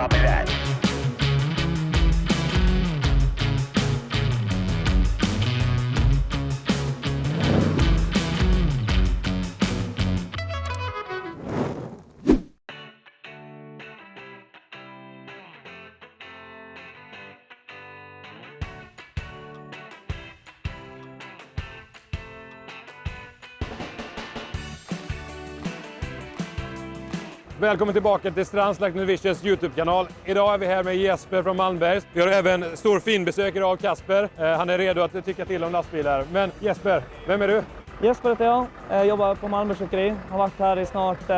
Copy that. Välkommen tillbaka till Strands Like Vicious YouTube-kanal. Idag är vi här med Jesper från Malmbergs. Vi har även stor finbesök idag av Kasper. Han är redo att tycka till om lastbilar. Men Jesper, vem är du? Jesper heter jag. Jobbar på Malmbergs åkeri. Har varit här i snart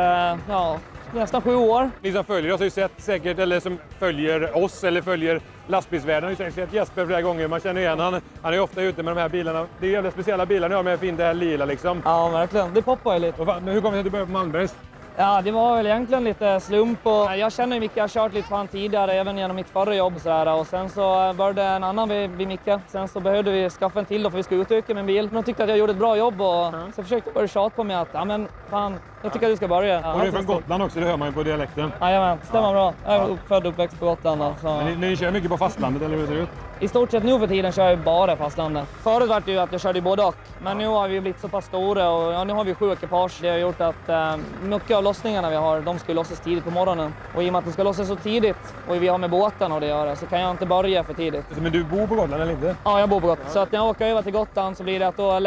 nästan 7 år. Ni som följer oss har ju sett säkert, eller som följer oss eller följer lastbilsvärlden, har ju säkert sett Jesper flera gånger. Man känner igen han. Han är ofta ute med de här bilarna. Det är jävla speciella bilar ni har med fint det här lila liksom. Ja, verkligen. Det poppar ju lite. Men hur kommer det att du började på Malmbergs? Ja, det var väl egentligen lite slump. Och jag känner Micke, jag har kört lite på han tidigare, även genom mitt förra jobb. Och sen så började en annan vid Micke. Sen så behövde vi skaffa en till då, för vi skulle utöka med bil. Men de tyckte att jag gjorde ett bra jobb och så försökte jag börja tjata på mig att ja men fan, jag tycker att du ska börja. Och du är från Gotland också, det hör man ju på dialekten. Jajamän, stämmer bra. Jag är född och uppväxt på Gotland. Så. Men ni kör mycket på fastlandet, eller hur ser det ut? I stort sett nu för tiden kör jag bara fastlandet. Förut var det ju att jag körde både och. Men nu har vi blivit så pass stora och nu har vi 7 ekipage. Det har gjort att mycket av lossningarna vi har, de ska lossas tidigt på morgonen. Och i och med att de ska lossas så tidigt och vi har med båten och det göra, så kan jag inte börja för tidigt. Men du bor på Gotland eller inte? Ja, jag bor på Gotland. Så att när jag åker över till Gotland så blir det att då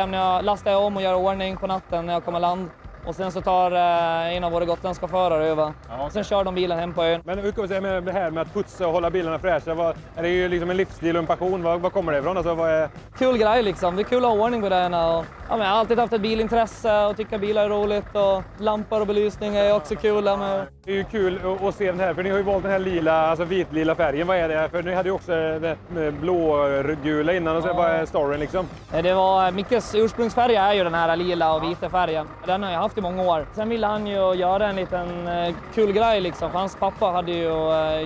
lastar jag om och gör ordning på natten när jag kommer land. Och sen så tar en av våra gotländska förare över. Ja, okay. Sen kör de bilen hem på ön. Men hur kan vi säga med det här med att putsa och hålla bilarna fräscha? Är det ju liksom en livsstil och en passion? Vad kommer det ifrån? Alltså, vad är... Kul grej liksom. Det är kul att ha ordning på det. Och, jag har alltid haft ett bilintresse och tycker bilar är roligt. Och lampor och belysning är också kul. Men... Det är ju kul att se den här, för ni har ju valt den här lila, alltså vitlila färgen. Vad är det? För ni hade ju också blågula innan. Och så vad är storyn liksom? Det var Mickes ursprungsfärg är ju den här lila och vita färgen. Den har jag haft i många år. Sen ville han ju göra en liten kul grej liksom. För hans pappa hade ju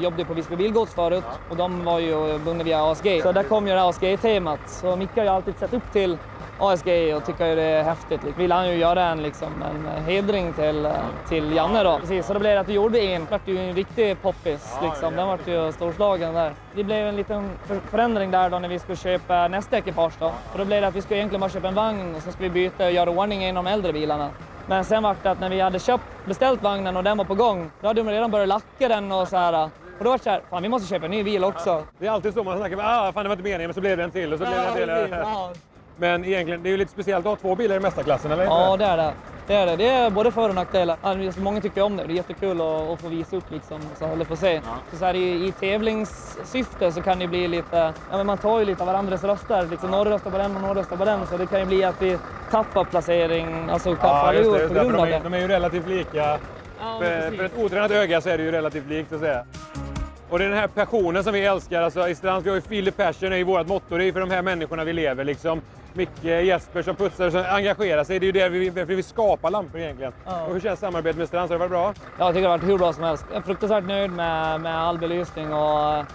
jobbat på Visby Bilgods förut. Och de var ju bundna via ASG. Så där kom ju det ASG-temat. Så Micke har ju alltid sett upp till ASG och tycker ju det är häftigt. Vill han ju göra en hedring till Janne då. Precis, så då blev det att vi gjorde en. Det blev ju en riktig poppis liksom. Den var ju storslagen där. Det blev en liten förändring där då när vi skulle köpa nästa ekipage då. Och då blev det att vi skulle egentligen bara köpa en vagn och så skulle vi byta och göra ordning i en av de äldre bilarna. Men sen var det att när vi hade beställt vagnen och den var på gång, då hade de redan börjat lacka den och så här. Och då var det så här, fan vi måste köpa en ny bil också. Det är alltid så man snackar, fan det var inte meningen, men så blev det en till och så blev det en till. Men egentligen, det är ju lite speciellt att ha 2 bilar i mästarklassen, eller? Ja, det är det. Det är både för- och nackdelar. Alltså, många tycker om det. Det är jättekul att få visa upp liksom, eller få se. Ja. Så här, i tävlingssyfte så kan det bli lite, men man tar ju lite av varandras röster. Liksom, några röstar på den och några röstar på den. Så det kan ju bli att vi tappar placering, alltså kan falla ur på grund av det. De är ju relativt lika. Ja, för ett otränat öga så är det ju relativt likt så att säga. Och det är den här passionen som vi älskar. Alltså, i Strands, vi har ju Feel the Passion i vårt motto. Det är för de här människorna vi lever liksom. Micke, Jesper som putsar och som engagerar sig. Det är ju där vi skapar lampor egentligen. Ja. Och hur känns samarbetet med Strands? Har det varit bra? Ja, jag tycker det har varit hur bra som helst. Jag är fruktansvärt nöjd med all belysning.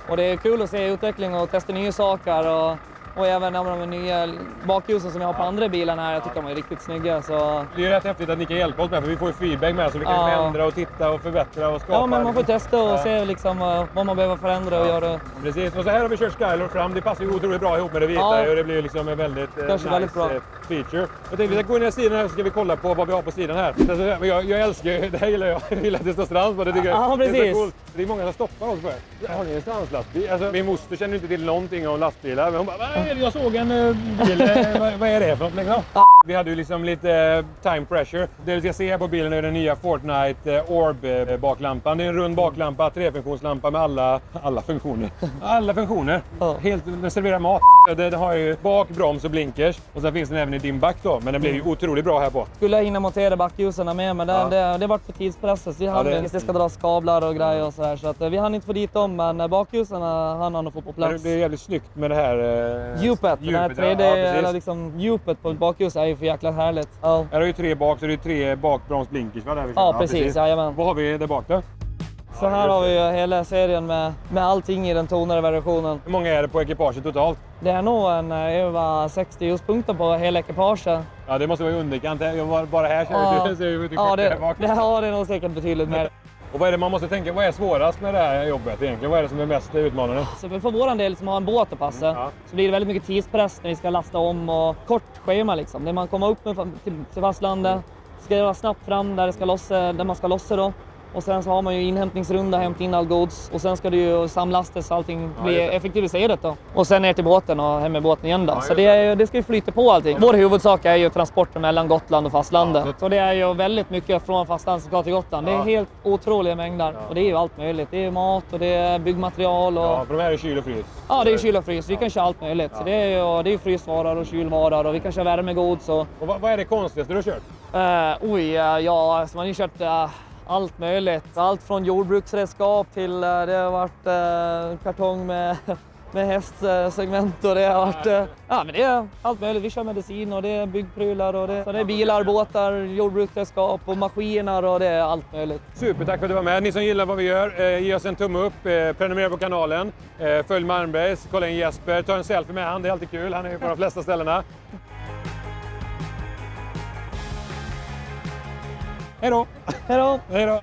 Och det är kul att se utveckling och testa nya saker. Och även de nya bakljusen som jag har på andra bilarna här, jag tycker de är riktigt snygga. Så... Det är ju rätt häftigt att ni kan hjälpa oss med, för vi får ju feedback med så vi kan ändra och titta och förbättra och skapa. Ja, men man får testa och se liksom, vad man behöver förändra och göra. Precis, och så här har vi kört Skylor fram. Det passar ju otroligt bra ihop med det vita och det blir liksom en väldigt nice väldigt bra feature. Jag tänkte vi ska gå in i sidan här så ska vi kolla på vad vi har på sidan här. Men jag älskar ju, det här gillar jag. Jag gillar att det står Strands på det. Ja, precis. Det är så coolt. Det är många som stoppar oss på det. Har ni en Strands-lastbil? Alltså, min moster känner inte till någonting om lastbilar. Men hon bara, vad är det? Jag såg en bil. Vad är det för något liksom? Vi hade ju liksom lite time pressure. Det vi ska se här på bilen är den nya Fortnite Orb baklampan. Det är en rund baklampa, 3-funktionslampa med alla funktioner. Alla funktioner. Helt, den serverar mat. Den har ju bak, broms och blinkers. Och sen finns den även i din back då. Men den blir ju otroligt bra här på. Skulle jag hinna montera backljusen med, men det var för tidspresset. Det ska dras kablar och grejer och så här. Så att vi hann inte få dit dem, men bakljusen hann han att få på plats. Det är jävligt snyggt med det här djupet. Den här 3D, eller liksom djupet på bakljuset är ju för jäkla härligt. Ja. Här har ju 3 bak, så det är 3 bakbromsblinkers. Ja, precis. Jajamän. Vad har vi där bak då? Så här har vi ju hela serien med allting i den tonade versionen. Hur många är det på ekipaget totalt? Det är nog över 60 ljuspunkter på hela ekipaget. Ja, det måste vara i underkant. Jag var bara här det är nog säkert betydligt mer. Och vad är det man måste tänka, vad är svårast med det här jobbet egentligen? Vad är det som är mest utmanande? Så för vår del som har en båt att passa Ja. så blir det väldigt mycket tidspress när vi ska lasta om och kort schema liksom. När man kommer upp till fastlandet ska det vara snabbt fram där man ska lossa då. Och sen så har man ju inhämtningsrunda, hämta in all gods och sen ska det ju samlastas, allting blir effektiviserat då. Och sen ner till båten och hem med båten igen då. Ja, så det ska ju flyta på allting. Vår huvudsak är ju transporten mellan Gotland och fastlandet. Ja, så det är ju väldigt mycket från fastlandet som ska till Gotland. Det är helt otroliga mängder. Och det är ju allt möjligt. Det är mat och det är byggmaterial och... Ja, för de här är kyl och frys. Ja, det är kyl och frys. Vi kan köra allt möjligt. Så det är ju frysvaror och kylvaror och vi kan köra värmegods och... Och vad är det konstigaste du har kört? Så man har ju kört allt möjligt. Allt från jordbruksredskap till det har varit kartong med hästsegment och det har varit... men det är allt möjligt. Vi kör medicin och det är byggprylar och så det är bilar, båtar, jordbruksredskap och maskiner och det är allt möjligt. Supertack för att du var med. Ni som gillar vad vi gör, ge oss en tumme upp, prenumerera på kanalen, följ Malmbergs, kolla in Jesper, ta en selfie med han, det är alltid kul. Han är ju på de flesta ställena. Hej då! Hej då! Hej då!